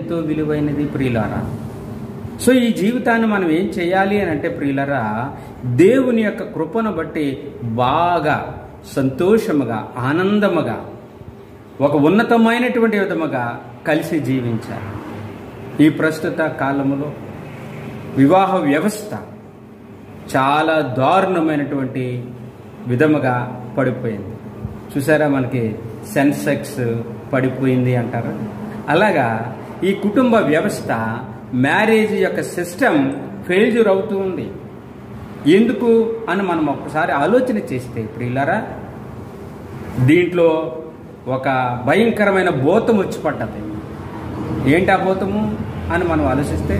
ఎంతో విలువైనది ప్రియులారా. సో ఈ జీవితాన్ని మనం ఏం చేయాలి అని అంటే ప్రియులారా, దేవుని యొక్క కృపను బట్టి బాగా సంతోషముగా ఆనందముగా ఒక ఉన్నతమైనటువంటి విధముగా కలిసి జీవించాలి. ఈ ప్రస్తుత కాలంలో వివాహ వ్యవస్థ చాలా దారుణమైనటువంటి విధముగా పడిపోయింది. చూసారా, మనకి సెన్సెక్స్ పడిపోయింది అంటారు. అలాగా ఈ కుటుంబ వ్యవస్థ, మ్యారేజ్ యొక్క సిస్టమ్ ఫెయిల్యూర్ అవుతూ ఉంది. ఎందుకు అని మనం ఒక్కసారి ఆలోచన చేస్తే ప్రియులారా, దీంట్లో ఒక భయంకరమైన భూతం వచ్చి పడ్డది. ఏంటి ఆ భూతము అని మనం ఆలోచిస్తే,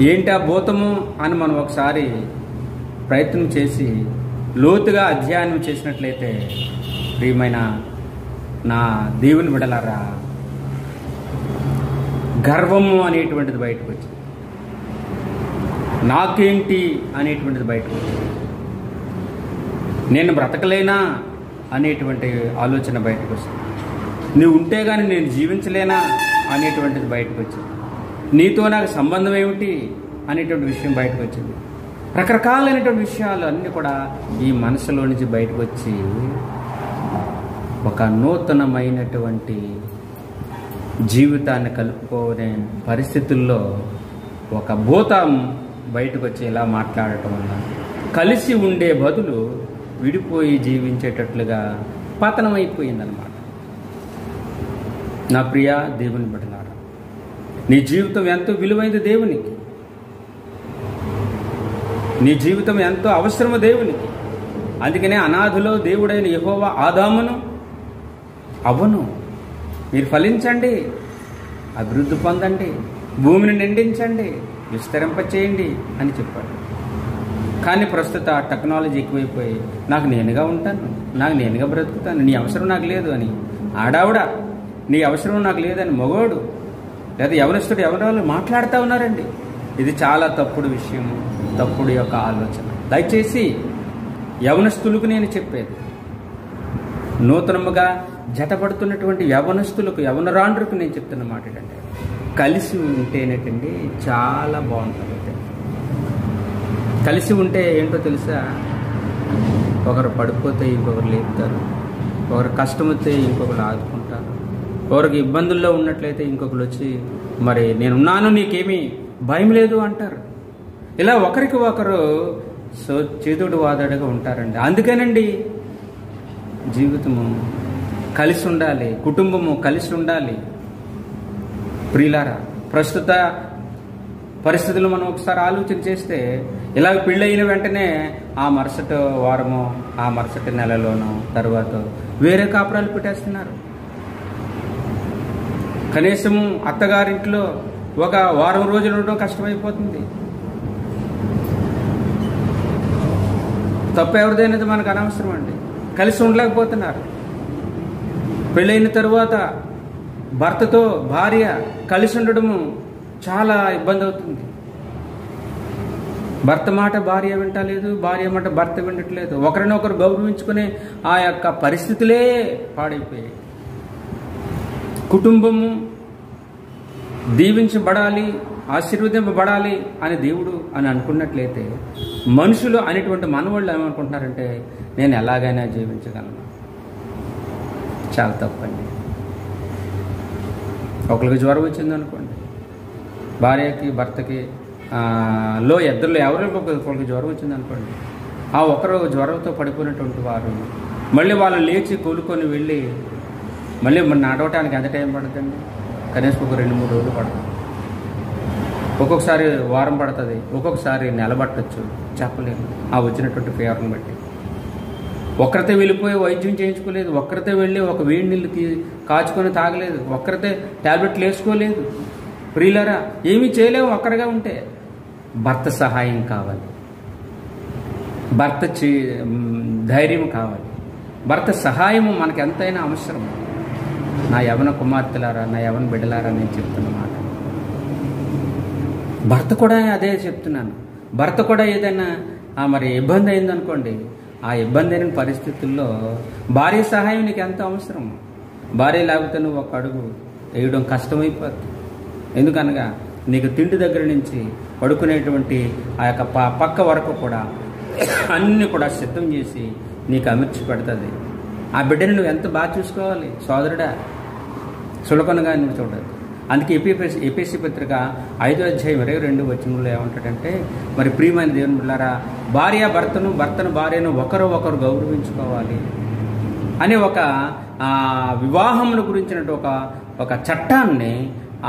ఏంటి ఆ భూతము అని మనం ఒకసారి ప్రయత్నం చేసి లోతుగా అధ్యయనం చేసినట్లయితే, ప్రియమైన నా దేవుని బిడ్డలారా, గర్వము అనేటువంటిది బయటకు వచ్చింది. నాకేంటి అనేటువంటిది బయటకు వచ్చింది. నేను బ్రతకలేనా అనేటువంటి ఆలోచన బయటకు వస్తుంది. నువ్వు ఉంటే కానీ నేను జీవించలేనా అనేటువంటిది బయటకు వచ్చింది. నీతో నాకు సంబంధం ఏమిటి అనేటువంటి విషయం బయటకు వచ్చింది. రకరకాలైనటువంటి విషయాలు అన్నీ కూడా ఈ మనసులో నుంచి బయటకు వచ్చి ఒక నూతనమైనటువంటి జీవితాన్ని కలుపుకోనే పరిస్థితుల్లో ఒక భూతం బయటకు వచ్చి ఇలా మాట్లాడటం వల్ల కలిసి ఉండే బదులు విడిపోయి జీవించేటట్లుగా పతనమైపోయిందనమాట. నా ప్రియ దేవుని బిడ్డలారా, నీ జీవితం ఎంతో విలువైంది దేవునికి. నీ జీవితం ఎంతో అవసరము దేవునికి. అందుకనే అనాథులో దేవుడైన యెహోవా ఆదామును అవ్వను మీరు ఫలించండి, అభివృద్ధి పొందండి, భూమిని నిండించండి, విస్తరింపచేయండి అని చెప్పాడు. కానీ ప్రస్తుత టెక్నాలజీ ఎక్కువైపోయి నాకు నేనుగా ఉంటాను, నాకు నేనుగా బ్రతుకుతాను, నీ అవసరం నాకు లేదు అని ఆడావిడ, నీ అవసరం నాకు లేదని మగోడు లేదా యవనస్తుడు ఎవరు మాట్లాడుతూ ఉన్నారండి. ఇది చాలా తప్పుడు విషయం, తప్పుడు యొక్క ఆలోచన. దయచేసి యవనస్తులకు నేను చెప్పేది, నూతనముగా జతపడుతున్నటువంటి యవనస్తులకు, యవనరాండ్రులకు నేను చెప్తున్న మాట ఏంటంటే, కలిసి ఉంటేనేటండి చాలా బాగుంటుంది. కలిసి ఉంటే ఏంటో తెలుసా, ఒకరు పడిపోతే ఇంకొకరు లేపుతారు, ఒకరు కష్టం వస్తే ఇంకొకరు ఆదుకుంటారు, ఒకరికి ఇబ్బందుల్లో ఉన్నట్లయితే ఇంకొకరు వచ్చి మరి నేనున్నాను నీకేమీ భయం లేదు అంటారు. ఇలా ఒకరికి ఒకరు చేతుడు వాదడుగా ఉంటారండి. అందుకేనండి జీవితము కలిసి ఉండాలి, కుటుంబము కలిసి ఉండాలి. ప్రియులారా, ప్రస్తుత పరిస్థితులు మనం ఒకసారి ఆలోచన చేస్తే, ఇలాగ పెళ్ళయిన వెంటనే ఆ మరుసటి వారమో ఆ మరుసటి నెలలోనో తర్వాత వేరే కాపురాలు పెట్టేస్తున్నారు. కనీసము అత్తగారింట్లో ఒక వారం రోజులు ఉండడం కష్టమైపోతుంది. తప్పు ఎవరిదైనది మనకు అనవసరం అండి. కలిసి ఉండలేకపోతున్నారు. పెళ్ళైన తరువాత భర్తతో భార్య కలిసి ఉండడము చాలా ఇబ్బంది అవుతుంది. భర్త మాట భార్య వింటలేదు, భార్య మాట భర్త వినట్లేదు. ఒకరినొకరు గౌరవించుకునే ఆ యొక్క పరిస్థితులే పాడైపోయాయి. కుటుంబము దీవించబడాలి, ఆశీర్వదింపబడాలి అని దేవుడు అని అనుకున్నట్లయితే, మనుషులు అనేటువంటి మనవాళ్ళు ఏమనుకుంటున్నారంటే, నేను ఎలాగైనా జీవించగలను. చాలా తప్పండి. ఒకరికి జ్వరం వచ్చిందనుకోండి, భార్యకి భర్తకి ఇద్దరు ఎవరికి ఒకరికి జ్వరం వచ్చిందనుకోండి, ఆ ఒకరు జ్వరంతో పడిపోయినటువంటి వారు మళ్ళీ వాళ్ళు లేచి కూలుకొని వెళ్ళి మళ్ళీ నడవటానికి ఎంత టైం పడుతుందండి? కనీసం ఒక 2-3 రోజులు పడుతుంది. ఒక్కొక్కసారి వారం పడుతుంది, ఒక్కొక్కసారి నెల పట్టచ్చు, చెప్పలేము ఆ వచ్చినటువంటి ఫీవర్ని బట్టి. ఒక్కరితే వెళ్ళిపోయి వైద్యం చేయించుకోలేదు, ఒక్కరితే వెళ్ళి ఒక వేడి నీళ్ళు కాచుకొని తాగలేదు, ఒక్కరితే ట్యాబ్లెట్లు వేసుకోలేదు. ప్రియులారా, ఏమీ చేయలేము ఒక్కరిగా ఉంటే. భర్త సహాయం కావాలి, భర్త ధైర్యం కావాలి, భర్త సహాయము మనకు ఎంతైనా అవసరం. నా యవన కుమార్తెలారా, నా యవన బిడ్డలారా, నేను చెప్తున్న మాట, భర్త కూడా అదే చెప్తున్నాను. భర్త కూడా ఏదైనా మరి ఇబ్బంది అయిందనుకోండి, ఆ ఇబ్బంది అయిన పరిస్థితుల్లో భార్య సహాయం నీకు ఎంత అవసరం. భార్య లేకపోతే నువ్వు ఒక అడుగు వేయడం కష్టమైపోతుంది. ఎందుకనగా నీకు తిండి దగ్గర నుంచి పడుకునేటువంటి ఆ యొక్క పక్క వరకు కూడా అన్నీ కూడా సిద్ధం చేసి నీకు అమర్చి పెడుతుంది. ఆ బిడ్డని నువ్వు ఎంత బాగా చూసుకోవాలి సోదరుడా, సులభంగా నువ్వు చూడదు. అందుకే ఎపిసి పత్రిక 5వ అధ్యాయం 22వ వచనంలో ఏమంటాడంటే, మరి ప్రియమైన దేవుని బిడ్డలారా, భార్య భర్తను, భర్తను భార్యను ఒకరు గౌరవించుకోవాలి అనే ఒక వివాహమును గురించినట్టు ఒక చట్టాన్ని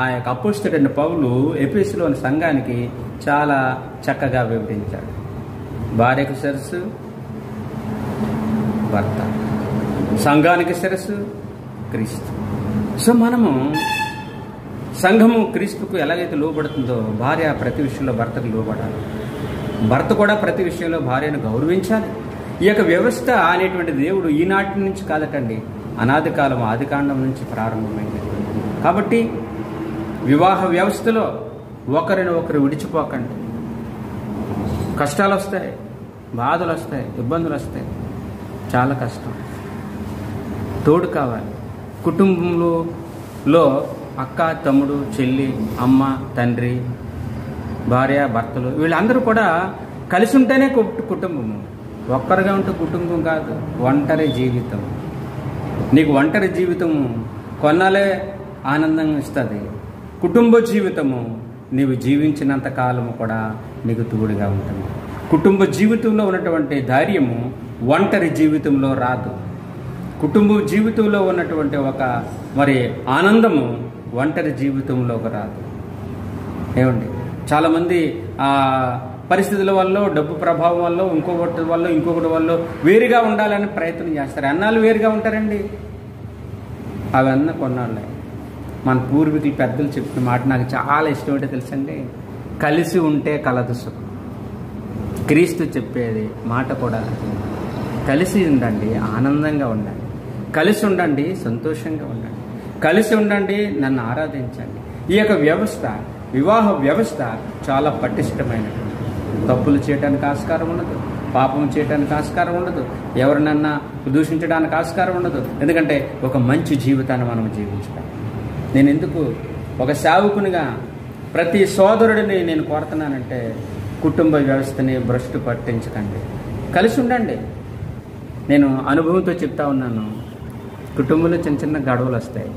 ఆ యొక్క అపోస్తలుడైన పౌలు ఎఫెసులోని సంఘానికి చాలా చక్కగా వివరించాడు. భార్యకు శిరస్సు భర్త, సంఘానికి శిరస్సు క్రీస్తు. సో మనము సంఘము క్రీస్తుకు ఎలాగైతే లోబడుతుందో భార్య ప్రతి విషయంలో భర్తకు లోబడాలి, భర్త కూడా ప్రతి విషయంలో భార్యను గౌరవించాలి. ఈ యొక్క వ్యవస్థ అనేటువంటి దేవుడు ఈనాటి నుంచి కాదటండి, అనాది కాలం ఆదికాండం నుంచి ప్రారంభమైంది. కాబట్టి వివాహ వ్యవస్థలో ఒకరిని ఒకరు విడిచిపోకండి. కష్టాలు వస్తాయి, బాధలు వస్తాయి, ఇబ్బందులు వస్తాయి, చాలా కష్టం. తోడు కావాలి. కుటుంబంలో అక్క, తమ్ముడు, చెల్లి, అమ్మ, తండ్రి, భార్య, భర్తలు వీళ్ళందరూ కూడా కలిసి ఉంటేనే కుటుంబము. ఒక్కరుగా ఉంటే కుటుంబం కాదు, ఒంటరి జీవితం. నీకు ఒంటరి జీవితము కొన్నాళ్ళే ఆనందంగా ఇస్తుంది. కుటుంబ జీవితము నీవు జీవించినంత కాలము కూడా నీకు తోడుగా ఉంటుంది. కుటుంబ జీవితంలో ఉన్నటువంటి ధైర్యము ఒంటరి జీవితంలో రాదు. కుటుంబ జీవితంలో ఉన్నటువంటి ఒక మరి ఆనందము ఒంటరి జీవితంలోకి రాదు. ఏమండి, చాలామంది పరిస్థితుల వల్ల, డబ్బు ప్రభావం వల్ల, ఇంకొకటి వల్ల వేరుగా ఉండాలని ప్రయత్నం చేస్తారు. అన్నాళ్ళు వేరుగా ఉంటారండి, అవన్నీ కొన్నాళ్ళే. మన పూర్వీకులు పెద్దలు చెప్పిన మాట నాకు చాలా ఇష్టం. ఏంటో తెలుసండి, కలిసి ఉంటే కలదు సుఖం. క్రీస్తు చెప్పేది మాట కూడా, కలిసి ఉండండి, ఆనందంగా ఉండండి, కలిసి ఉండండి, సంతోషంగా ఉండండి, కలిసి ఉండండి, నన్ను ఆరాధించండి. ఈ యొక్క వ్యవస్థ, వివాహ వ్యవస్థ చాలా పటిష్టమైనది. తప్పులు చేయడానికి ఆస్కారం ఉండదు, పాపం చేయడానికి ఆస్కారం ఉండదు, ఎవరినన్నా దూషించడానికి ఆస్కారం ఉండదు. ఎందుకంటే ఒక మంచి జీవితాన్ని మనం జీవించాలి. నేను ఎందుకు ఒక సేవకునిగా ప్రతి సోదరుడిని నేను కోరుతున్నానంటే, కుటుంబ వ్యవస్థని భ్రష్టు పట్టించకండి, కలిసి ఉండండి. నేను అనుభవంతో చెప్తా ఉన్నాను, కుటుంబంలో చిన్న చిన్న గొడవలు వస్తాయి.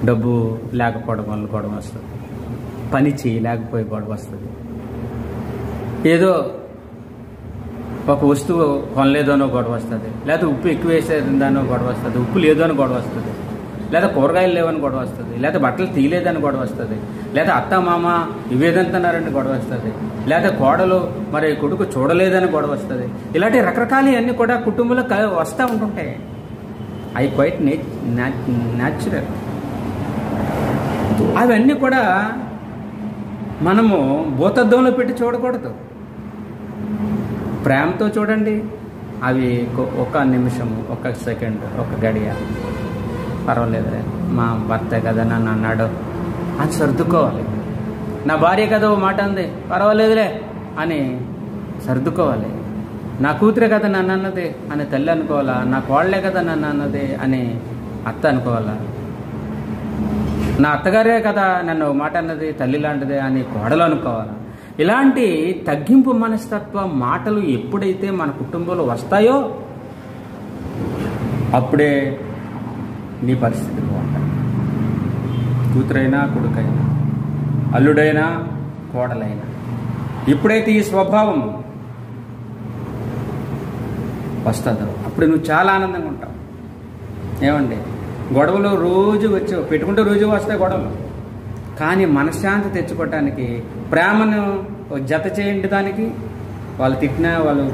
డబ్బు లేకపోవడం వల్ల గొడవ వస్తుంది, పని చేయలేకపోయి గొడవ వస్తుంది, ఏదో ఒక వస్తువు కొనలేదోనో గొడవ వస్తుంది, లేదా ఉప్పు ఎక్కువ వేసేదానో గొడవ వస్తుంది, ఉప్పు లేదోనో గొడవ వస్తుంది, లేదా కూరగాయలు లేవని గొడవ వస్తుంది, లేదా బట్టలు తీయలేదని గొడవ వస్తుంది, లేదా అత్త మామ ఇవేదంటున్నారని గొడవ వస్తుంది, లేదా కోడలు మరి కొడుకు చూడలేదని గొడవ వస్తుంది. ఇలాంటి రకరకాలు అన్నీ కూడా కుటుంబంలో వస్తూ ఉంటుంటాయి. అవి క్వైట్ న్యాచురల్. అవన్నీ కూడా మనము భూతద్దంలో పెట్టి చూడకూడదు, ప్రేమతో చూడండి. అవి ఒక నిమిషము, ఒక సెకండ్, ఒక గడియ, పర్వాలేదులే మా భర్తే కదా నన్ను అన్నాడు అని సర్దుకోవాలి. నా భార్య కదా ఓ మాట అంది, పర్వాలేదులే అని సర్దుకోవాలి. నా కూతురే కదా నన్ను అన్నది అని తల్లి అనుకోవాలా, నా కోడలే కదా నన్ను అన్నది అని అత్త అనుకోవాలా, నా అత్తగారే కదా నన్ను మాట అన్నది తల్లి లాంటిదే అని కోడలు అనుకోవాలా. ఇలాంటి తగ్గింపు మనస్తత్వ మాటలు ఎప్పుడైతే మన కుటుంబంలో వస్తాయో అప్పుడే నీ పరిస్థితి బాగుంటాయి. కూతురైనా, కొడుకైనా, అల్లుడైనా, కోడలైనా, ఎప్పుడైతే ఈ స్వభావం వస్తుందో అప్పుడు నువ్వు చాలా ఆనందంగా ఉంటావు. ఏమండి, గొడవలు రోజు వచ్చి పెట్టుకుంటే రోజు వస్తాయి గొడవలు, కానీ మనశ్శాంతి తెచ్చుకోవటానికి, ప్రేమను జత చేయండి దానికి. వాళ్ళు తిట్టినా, వాళ్ళు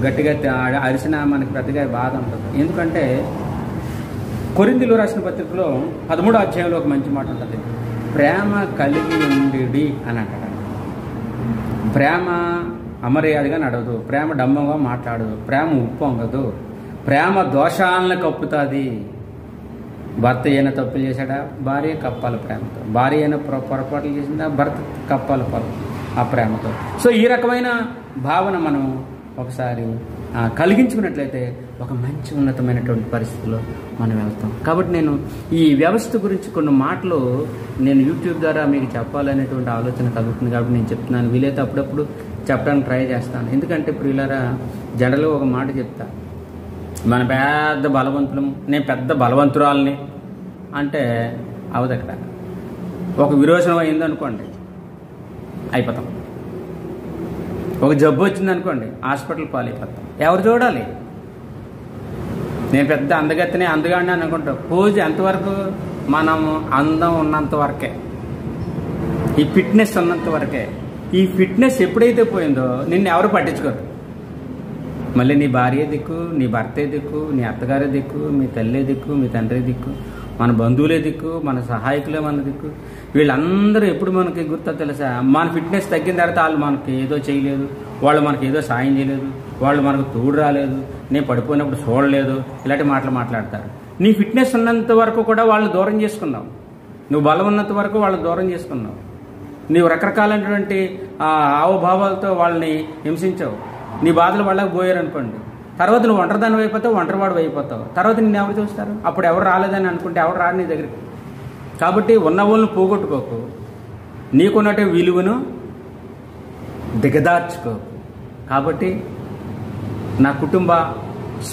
గట్టిగా అరిసినా మనకి పెద్దగా బాధ ఉంటుంది. ఎందుకంటే కొరింథీయులకు రాసిన పత్రికలో 13వ అధ్యాయంలో ఒక మంచి మాట ఉంటుంది, ప్రేమ కలిగి ఉండి అని అంటాడు. ప్రేమ అమర్యాదగా నడవదు, ప్రేమ డంబంగా మాట్లాడదు, ప్రేమ ఉప్పొంగదు, ప్రేమ దోషాలను కప్పుతుంది. భర్త అయినా తప్పులు చేశాడా భార్య కప్పాలి ప్రేమతో, భార్య అయినా పొరపాట్లు చేసిందా భర్త కప్పాలి ఆ ప్రేమతో. సో ఈ రకమైన భావన మనం ఒకసారి కలిగించుకున్నట్లయితే ఒక మంచి ఉన్నతమైనటువంటి పరిస్థితిలో మనం వెళ్తాం. కాబట్టి నేను ఈ వ్యవస్థ గురించి కొన్ని మాటలు నేను యూట్యూబ్ ద్వారా మీకు చెప్పాలనేటువంటి ఆలోచన కలుగుతుంది. కాబట్టి నేను చెప్తున్నాను. వీలైతే అప్పుడప్పుడు చెప్పడానికి ట్రై చేస్తాను. ఎందుకంటే ఇప్పుడు ఇలా జనరల్గా ఒక మాట చెప్తా, మన పెద్ద బలవంతులము, నేను పెద్ద బలవంతురాలని అంటే అవదక్కడ ఒక విరోచనం అయిందనుకోండి అయిపోతాం. ఒక జబ్బు వచ్చిందనుకోండి హాస్పిటల్ పాలైపోతాం. ఎవరు చూడాలి? నేను పెద్ద అందగత్తెనే అందగాడిని అనుకుంటాం. పూజ ఎంతవరకు? మనము అందం ఉన్నంత వరకే, ఈ ఫిట్నెస్ ఉన్నంత వరకే. ఈ ఫిట్నెస్ ఎప్పుడైతే పోయిందో నిన్ను ఎవరు పట్టించుకోరు. మళ్ళీ నీ భార్య దిక్కు, నీ భర్తే దిక్కు, నీ అత్తగారే దిక్కు, మీ తల్లే దిక్కు, మీ తండ్రి దిక్కు, మన బంధువులే దిక్కు, మన సహాయకులే మన దిక్కు. వీళ్ళందరూ ఎప్పుడు మనకి గుర్తో తెలుసా? మన ఫిట్నెస్ తగ్గిన తర్వాత వాళ్ళు మనకి ఏదో చేయలేదు, వాళ్ళు మనకి ఏదో సాయం చేయలేదు, వాళ్ళు మనకు తోడు రాలేదు, నేను పడిపోయినప్పుడు చూడలేదు, ఇలాంటి మాటలు మాట్లాడతారు. నీ ఫిట్నెస్ ఉన్నంత వరకు కూడా వాళ్ళని దూరం చేసుకున్నావు. నువ్వు బలం ఉన్నంత వరకు వాళ్ళని దూరం చేసుకున్నావు. నీవు రకరకాలైనటువంటి హావభావాలతో వాళ్ళని హింసించావు. నీ బాధలు వాళ్ళకి పోయారనుకోండి, తర్వాత నువ్వు ఒంటరిదాని అయిపోతావు, ఒంటరివాడు అయిపోతావు. తర్వాత నిన్ను ఎవరు చూస్తారు? అప్పుడు ఎవరు రాలేదని అనుకుంటే ఎవరు రారు నీ దగ్గరికి. కాబట్టి ఉన్న వాళ్ళని పోగొట్టుకోకు, నీకున్నట్టు విలువను దిగదార్చుకోకు. కాబట్టి నా కుటుంబ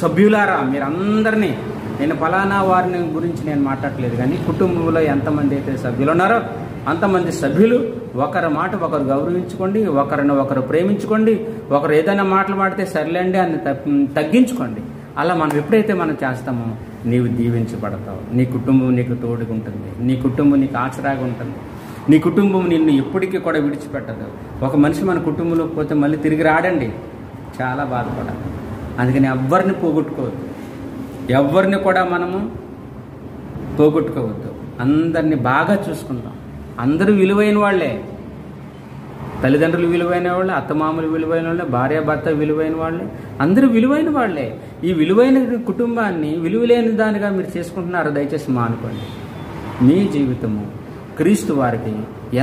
సభ్యులారా, మీరందరినీ, నేను ఫలానా వారిని గురించి నేను మాట్లాడలేదు కానీ కుటుంబంలో ఎంతమంది అయితే సభ్యులు ఉన్నారో అంతమంది సభ్యులు ఒకరి మాట ఒకరు గౌరవించుకోండి, ఒకరిని ఒకరు ప్రేమించుకోండి. ఒకరు ఏదైనా మాటలు మాడితే సర్లేండి అని తగ్గించుకోండి. అలా మనం ఎప్పుడైతే మనం చేస్తామో నీవు దీవించబడతావు. నీ కుటుంబం నీకు తోడుగా ఉంటుంది, నీ కుటుంబం నీకు ఆసరాగా ఉంటుంది, నీ కుటుంబం నిన్ను ఎప్పటికీ కూడా విడిచిపెట్టదు. ఒక మనిషి మన కుటుంబంలో పోతే మళ్ళీ తిరిగి రాడండి, చాలా బాధపడాలి. అందుకని ఎవ్వరిని పోగొట్టుకోవద్దు, ఎవరిని కూడా మనము పోగొట్టుకోవద్దు. అందరినీ బాగా చూసుకుందాం. అందరూ విలువైన వాళ్ళే, తల్లిదండ్రులు విలువైన వాళ్ళే, అత్తమామలు విలువైన వాళ్ళే, భార్యాభర్త విలువైన వాళ్ళే, అందరూ విలువైన వాళ్ళే. ఈ విలువైన కుటుంబాన్ని విలువలేని దానిగా మీరు చేసుకుంటున్నారు. దయచేసి మానుకోండి. మీ జీవితము క్రీస్తు వారికి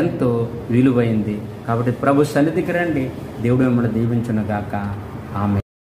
ఎంతో విలువైంది. కాబట్టి ప్రభు సన్నిధికి రండి. దేవుడు మిమ్మల్ని దీవించును గాక. ఆమేన్.